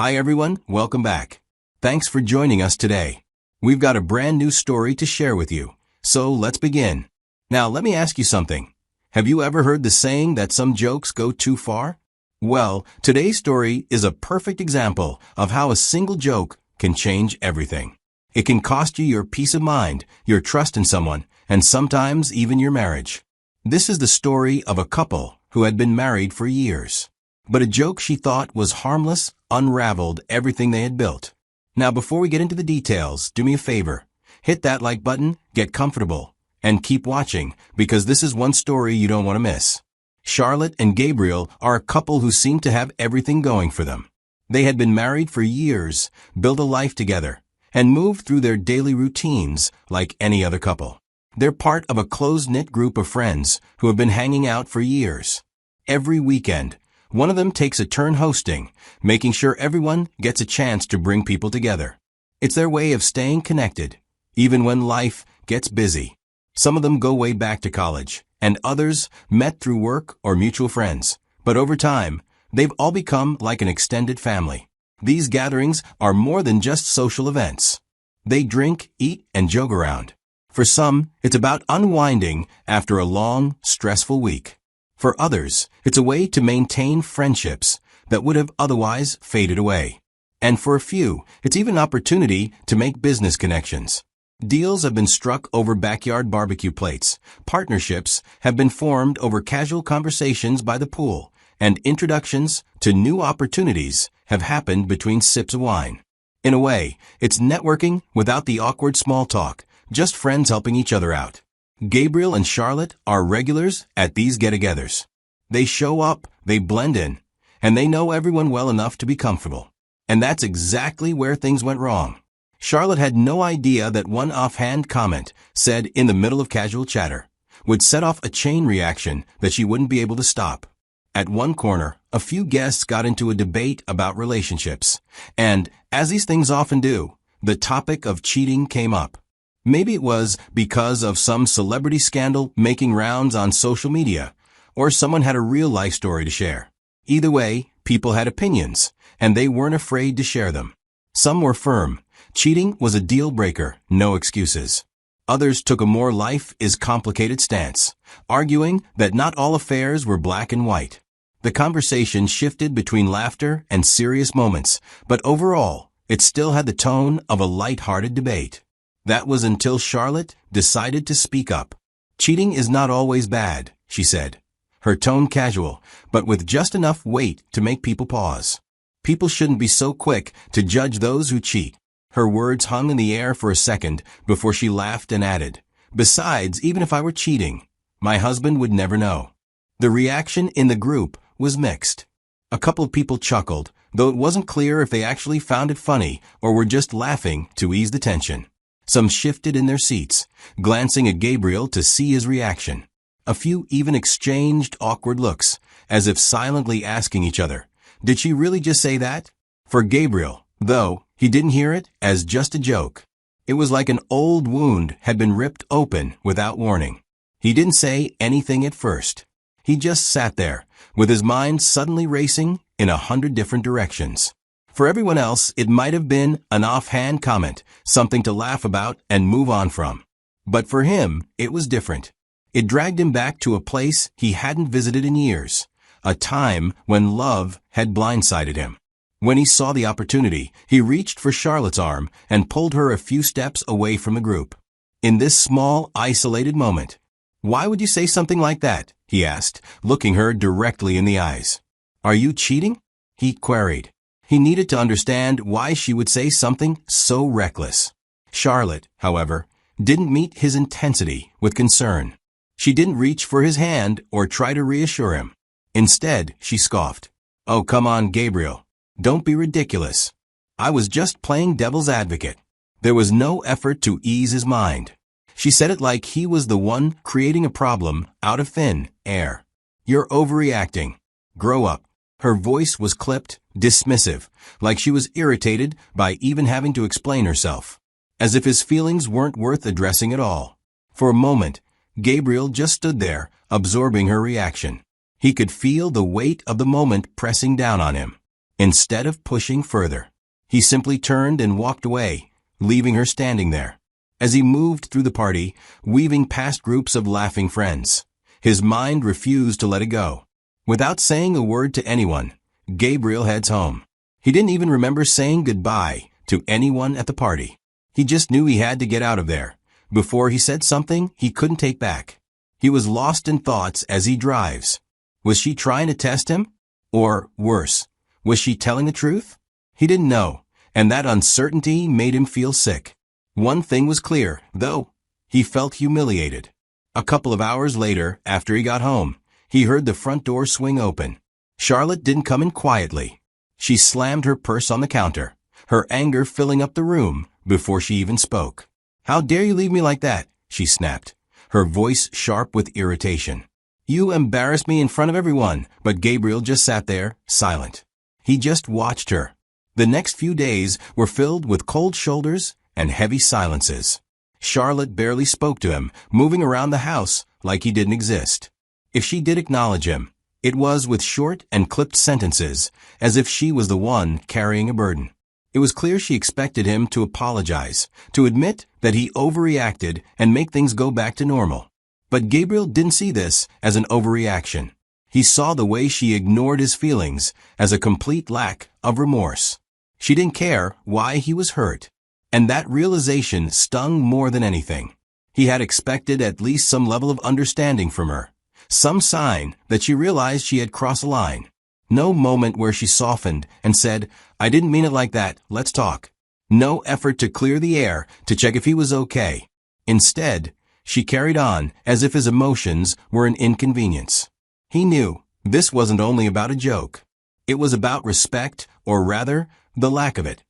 Hi everyone, welcome back. Thanks for joining us today. We've got a brand new story to share with you, so let's begin. Now let me ask you something. Have you ever heard the saying that some jokes go too far? Well, today's story is a perfect example of how a single joke can change everything. It can cost you your peace of mind, your trust in someone, and sometimes even your marriage. This is the story of a couple who had been married for years. But a joke she thought was harmless unraveled everything they had built. Now before we get into the details, do me a favor. Hit that like button, get comfortable, and keep watching because this is one story you don't want to miss. Charlotte and Gabriel are a couple who seem to have everything going for them. They had been married for years, built a life together, and moved through their daily routines like any other couple. They're part of a close-knit group of friends who have been hanging out for years. Every weekend, one of them takes a turn hosting, making sure everyone gets a chance to bring people together. It's their way of staying connected, even when life gets busy. Some of them go way back to college, and others met through work or mutual friends. But over time, they've all become like an extended family. These gatherings are more than just social events. They drink, eat, and joke around. For some, it's about unwinding after a long, stressful week. For others, it's a way to maintain friendships that would have otherwise faded away. And for a few, it's even an opportunity to make business connections. Deals have been struck over backyard barbecue plates, partnerships have been formed over casual conversations by the pool, and introductions to new opportunities have happened between sips of wine. In a way, it's networking without the awkward small talk, just friends helping each other out. Gabriel and Charlotte are regulars at these get-togethers. They show up, they blend in, and they know everyone well enough to be comfortable. And that's exactly where things went wrong. Charlotte had no idea that one offhand comment said in the middle of casual chatter would set off a chain reaction that she wouldn't be able to stop. At one corner, a few guests got into a debate about relationships, and, as these things often do, the topic of cheating came up. Maybe it was because of some celebrity scandal making rounds on social media, or someone had a real-life story to share. Either way, people had opinions, and they weren't afraid to share them. Some were firm. Cheating was a deal-breaker, no excuses. Others took a more life-is-complicated stance, arguing that not all affairs were black and white. The conversation shifted between laughter and serious moments, but overall, it still had the tone of a light-hearted debate. That was until Charlotte decided to speak up. Cheating is not always bad, she said. Her tone casual, but with just enough weight to make people pause. People shouldn't be so quick to judge those who cheat. Her words hung in the air for a second before she laughed and added, "Besides, even if I were cheating, my husband would never know." The reaction in the group was mixed. A couple of people chuckled, though it wasn't clear if they actually found it funny or were just laughing to ease the tension. Some shifted in their seats, glancing at Gabriel to see his reaction. A few even exchanged awkward looks, as if silently asking each other, "Did she really just say that?" For Gabriel, though, he didn't hear it as just a joke. It was like an old wound had been ripped open without warning. He didn't say anything at first. He just sat there, with his mind suddenly racing in 100 different directions. For everyone else, it might have been an offhand comment, something to laugh about and move on from. But for him, it was different. It dragged him back to a place he hadn't visited in years, a time when love had blindsided him. When he saw the opportunity, he reached for Charlotte's arm and pulled her a few steps away from the group. In this small, isolated moment, "Why would you say something like that?" he asked, looking her directly in the eyes. "Are you cheating?" he queried. He needed to understand why she would say something so reckless. Charlotte, however, didn't meet his intensity with concern. She didn't reach for his hand or try to reassure him. Instead, she scoffed. "Oh, come on, Gabriel. Don't be ridiculous. I was just playing devil's advocate." There was no effort to ease his mind. She said it like he was the one creating a problem out of thin air. "You're overreacting. Grow up." Her voice was clipped, dismissive, like she was irritated by even having to explain herself, as if his feelings weren't worth addressing at all. For a moment, Gabriel just stood there, absorbing her reaction. He could feel the weight of the moment pressing down on him. Instead of pushing further, he simply turned and walked away, leaving her standing there. As he moved through the party, weaving past groups of laughing friends, his mind refused to let it go. Without saying a word to anyone, Gabriel heads home. He didn't even remember saying goodbye to anyone at the party. He just knew he had to get out of there, before he said something he couldn't take back. He was lost in thoughts as he drives. Was she trying to test him? Or, worse, was she telling the truth? He didn't know, and that uncertainty made him feel sick. One thing was clear, though. He felt humiliated. A couple of hours later, after he got home, he heard the front door swing open. Charlotte didn't come in quietly. She slammed her purse on the counter, her anger filling up the room before she even spoke. "How dare you leave me like that?" she snapped, her voice sharp with irritation. "You embarrassed me in front of everyone," but Gabriel just sat there, silent. He just watched her. The next few days were filled with cold shoulders and heavy silences. Charlotte barely spoke to him, moving around the house like he didn't exist. If she did acknowledge him, it was with short and clipped sentences, as if she was the one carrying a burden. It was clear she expected him to apologize, to admit that he overreacted and make things go back to normal. But Gabriel didn't see this as an overreaction. He saw the way she ignored his feelings as a complete lack of remorse. She didn't care why he was hurt. And that realization stung more than anything. He had expected at least some level of understanding from her, some sign that she realized she had crossed a line. No moment where she softened and said, "I didn't mean it like that, let's talk." No effort to clear the air to check if he was okay. Instead, she carried on as if his emotions were an inconvenience. He knew this wasn't only about a joke. It was about respect, or rather, the lack of it.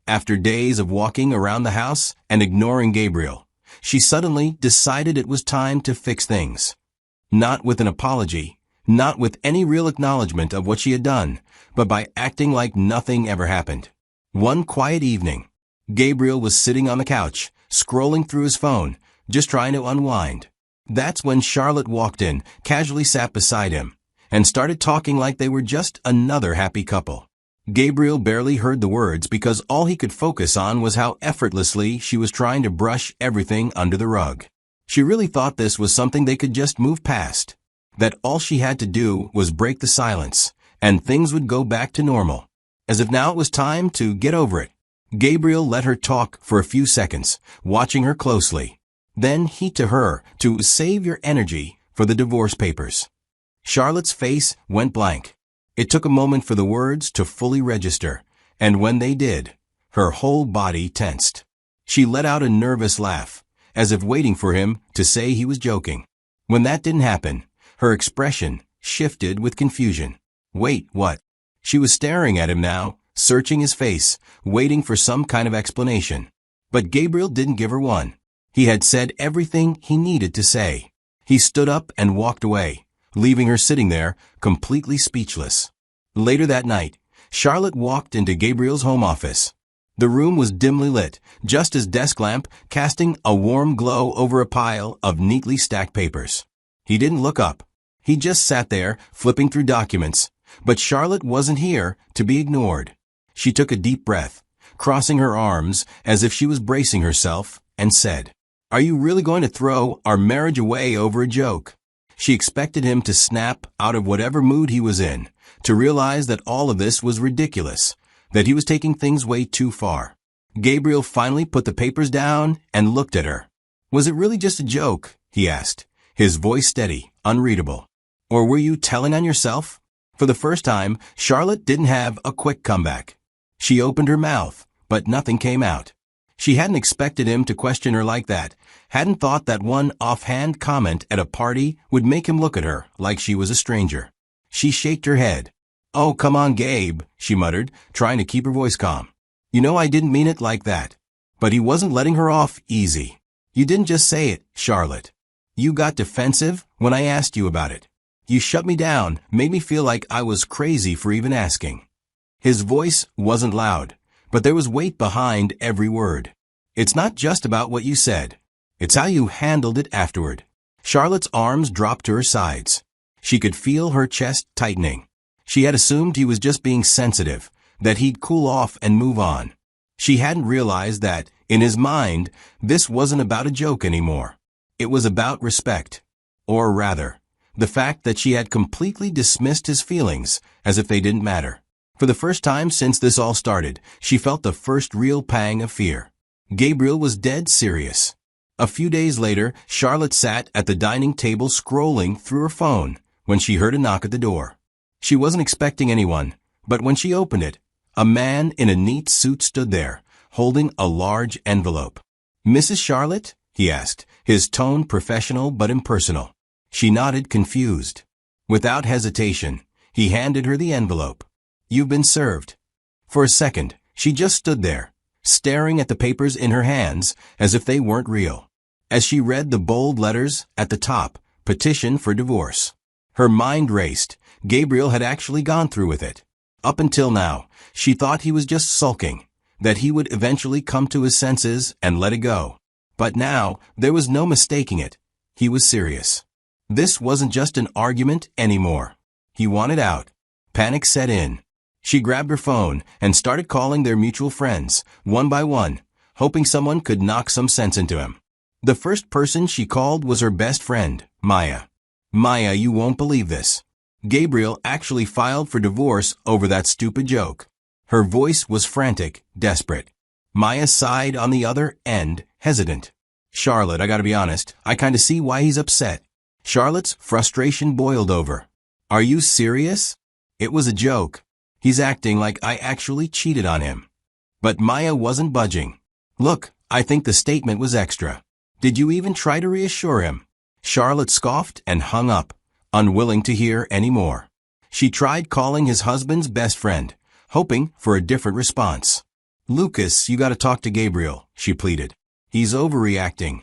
After days of walking around the house and ignoring Gabriel, she suddenly decided it was time to fix things. Not with an apology, not with any real acknowledgement of what she had done, but by acting like nothing ever happened. One quiet evening, Gabriel was sitting on the couch, scrolling through his phone, just trying to unwind. That's when Charlotte walked in, casually sat beside him, and started talking like they were just another happy couple. Gabriel barely heard the words because all he could focus on was how effortlessly she was trying to brush everything under the rug. She really thought this was something they could just move past, that all she had to do was break the silence, and things would go back to normal, as if now it was time to get over it. Gabriel let her talk for a few seconds, watching her closely. Then he to her to save your energy for the divorce papers. Charlotte's face went blank. It took a moment for the words to fully register, and when they did, her whole body tensed. She let out a nervous laugh, as if waiting for him to say he was joking. When that didn't happen, her expression shifted with confusion. Wait, what? She was staring at him now, searching his face, waiting for some kind of explanation. But Gabriel didn't give her one. He had said everything he needed to say. He stood up and walked away, leaving her sitting there, completely speechless. Later that night, Charlotte walked into Gabriel's home office. The room was dimly lit, just his desk lamp casting a warm glow over a pile of neatly stacked papers. He didn't look up. He just sat there, flipping through documents. But Charlotte wasn't here to be ignored. She took a deep breath, crossing her arms as if she was bracing herself, and said, "Are you really going to throw our marriage away over a joke?" She expected him to snap out of whatever mood he was in, to realize that all of this was ridiculous, that he was taking things way too far. Gabriel finally put the papers down and looked at her. "Was it really just a joke?" he asked, his voice steady, unreadable. "Or were you telling on yourself?" For the first time, Charlotte didn't have a quick comeback. She opened her mouth, but nothing came out. She hadn't expected him to question her like that, hadn't thought that one offhand comment at a party would make him look at her like she was a stranger. She shook her head. "Oh, come on, Gabe," she muttered, trying to keep her voice calm. "You know I didn't mean it like that." But he wasn't letting her off easy. "You didn't just say it, Charlotte. You got defensive when I asked you about it. You shut me down, made me feel like I was crazy for even asking." His voice wasn't loud, but there was weight behind every word. "It's not just about what you said. It's how you handled it afterward." Charlotte's arms dropped to her sides. She could feel her chest tightening. She had assumed he was just being sensitive, that he'd cool off and move on. She hadn't realized that, in his mind, this wasn't about a joke anymore. It was about respect. Or rather, the fact that she had completely dismissed his feelings as if they didn't matter. For the first time since this all started, she felt the first real pang of fear. Gabriel was dead serious. A few days later, Charlotte sat at the dining table scrolling through her phone when she heard a knock at the door. She wasn't expecting anyone, but when she opened it, a man in a neat suit stood there, holding a large envelope. "Mrs. Charlotte?" he asked, his tone professional but impersonal. She nodded, confused. Without hesitation, he handed her the envelope. "You've been served." For a second, she just stood there, staring at the papers in her hands as if they weren't real. As she read the bold letters at the top, petition for divorce, her mind raced. Gabriel had actually gone through with it. Up until now, she thought he was just sulking, that he would eventually come to his senses and let it go. But now, there was no mistaking it. He was serious. This wasn't just an argument anymore. He wanted out. Panic set in. She grabbed her phone and started calling their mutual friends, one by one, hoping someone could knock some sense into him. The first person she called was her best friend, Maya. "Maya, you won't believe this. Gabriel actually filed for divorce over that stupid joke." Her voice was frantic, desperate. Maya sighed on the other end, hesitant. "Charlotte, I gotta be honest, I kinda see why he's upset." Charlotte's frustration boiled over. "Are you serious? It was a joke. He's acting like I actually cheated on him." But Maya wasn't budging. "Look, I think the statement was extra. Did you even try to reassure him?" Charlotte scoffed and hung up, unwilling to hear any more. She tried calling his husband's best friend, hoping for a different response. "Lucas, you gotta talk to Gabriel," she pleaded. "He's overreacting."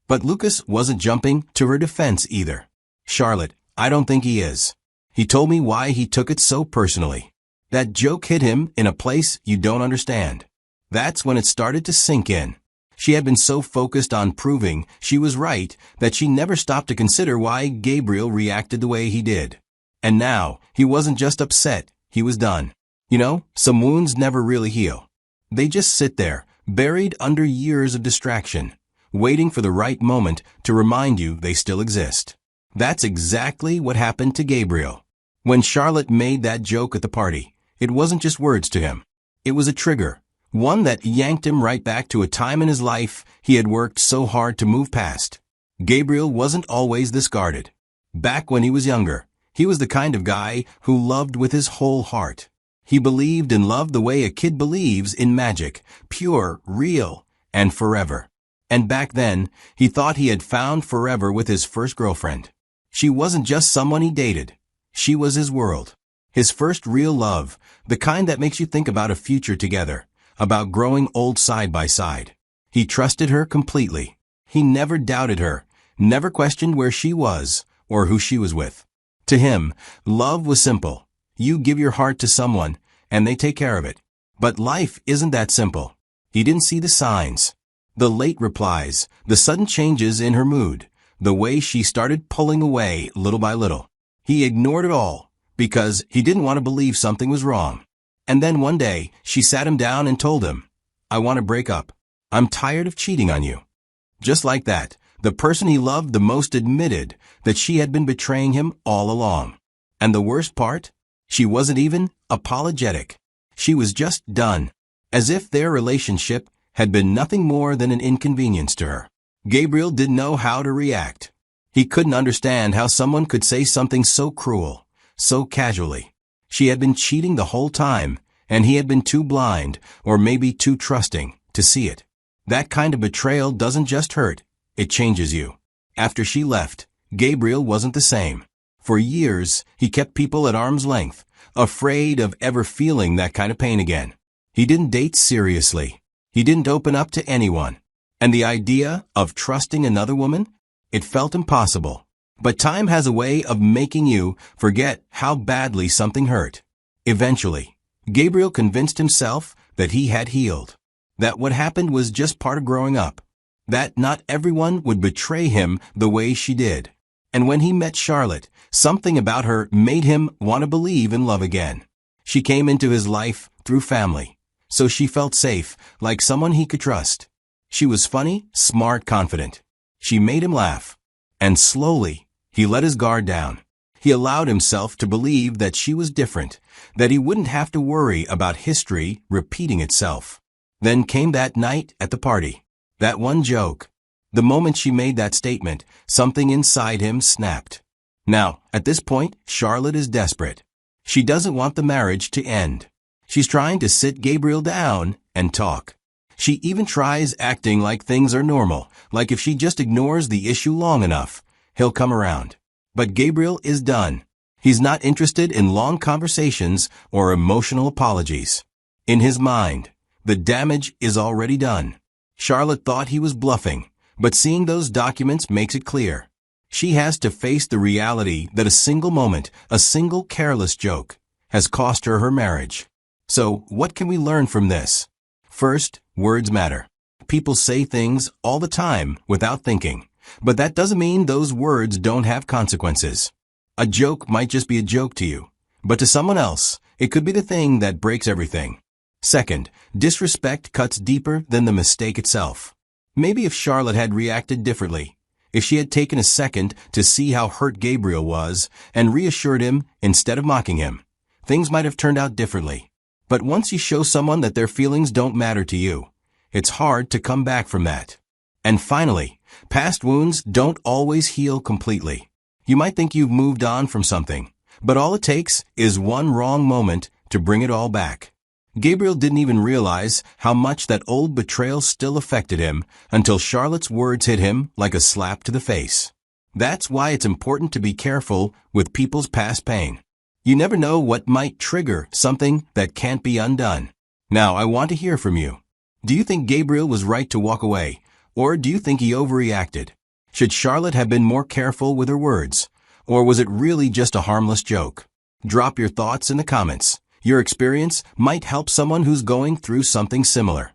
But Lucas wasn't jumping to her defense either. "Charlotte, I don't think he is. He told me why he took it so personally. That joke hit him in a place you don't understand." That's when it started to sink in. She had been so focused on proving she was right that she never stopped to consider why Gabriel reacted the way he did. And now, he wasn't just upset, he was done. You know, some wounds never really heal. They just sit there, buried under years of distraction, waiting for the right moment to remind you they still exist. That's exactly what happened to Gabriel. When Charlotte made that joke at the party, it wasn't just words to him. It was a trigger, one that yanked him right back to a time in his life he had worked so hard to move past. Gabriel wasn't always this guarded. Back when he was younger, he was the kind of guy who loved with his whole heart. He believed and loved the way a kid believes in magic, pure, real, and forever. And back then, he thought he had found forever with his first girlfriend. She wasn't just someone he dated. She was his world. His first real love, the kind that makes you think about a future together, about growing old side by side. He trusted her completely. He never doubted her, never questioned where she was or who she was with. To him, love was simple. You give your heart to someone, and they take care of it. But life isn't that simple. He didn't see the signs. The late replies, the sudden changes in her mood, the way she started pulling away little by little. He ignored it all, because he didn't want to believe something was wrong. And then one day, she sat him down and told him, "I want to break up. I'm tired of cheating on you." Just like that, the person he loved the most admitted that she had been betraying him all along. And the worst part? She wasn't even apologetic. She was just done, as if their relationship had been nothing more than an inconvenience to her. Gabriel didn't know how to react. He couldn't understand how someone could say something so cruel, so casually. She had been cheating the whole time, and he had been too blind, or maybe too trusting, to see it. That kind of betrayal doesn't just hurt, it changes you. After she left, Gabriel wasn't the same. For years, he kept people at arm's length, afraid of ever feeling that kind of pain again. He didn't date seriously. He didn't open up to anyone. And the idea of trusting another woman? It felt impossible. But time has a way of making you forget how badly something hurt. Eventually, Gabriel convinced himself that he had healed. That what happened was just part of growing up. That not everyone would betray him the way she did. And when he met Charlotte, something about her made him want to believe in love again. She came into his life through family. So she felt safe, like someone he could trust. She was funny, smart, confident. She made him laugh. And slowly, he let his guard down. He allowed himself to believe that she was different, that he wouldn't have to worry about history repeating itself. Then came that night at the party. That one joke. The moment she made that statement, something inside him snapped. Now, at this point, Charlotte is desperate. She doesn't want the marriage to end. She's trying to sit Gabriel down and talk. She even tries acting like things are normal, like if she just ignores the issue long enough, he'll come around. But Gabriel is done. He's not interested in long conversations or emotional apologies. In his mind, the damage is already done. Charlotte thought he was bluffing, but seeing those documents makes it clear. She has to face the reality that a single moment, a single careless joke, has cost her her marriage. So, what can we learn from this? First, words matter. People say things all the time without thinking, but that doesn't mean those words don't have consequences. A joke might just be a joke to you, but to someone else, it could be the thing that breaks everything. Second, disrespect cuts deeper than the mistake itself. Maybe if Charlotte had reacted differently, if she had taken a second to see how hurt Gabriel was and reassured him instead of mocking him, things might have turned out differently. But once you show someone that their feelings don't matter to you, it's hard to come back from that. And finally, past wounds don't always heal completely. You might think you've moved on from something, but all it takes is one wrong moment to bring it all back. Gabriel didn't even realize how much that old betrayal still affected him until Charlotte's words hit him like a slap to the face. That's why it's important to be careful with people's past pain. You never know what might trigger something that can't be undone. Now, I want to hear from you. Do you think Gabriel was right to walk away, or do you think he overreacted? Should Charlotte have been more careful with her words, or was it really just a harmless joke? Drop your thoughts in the comments. Your experience might help someone who's going through something similar.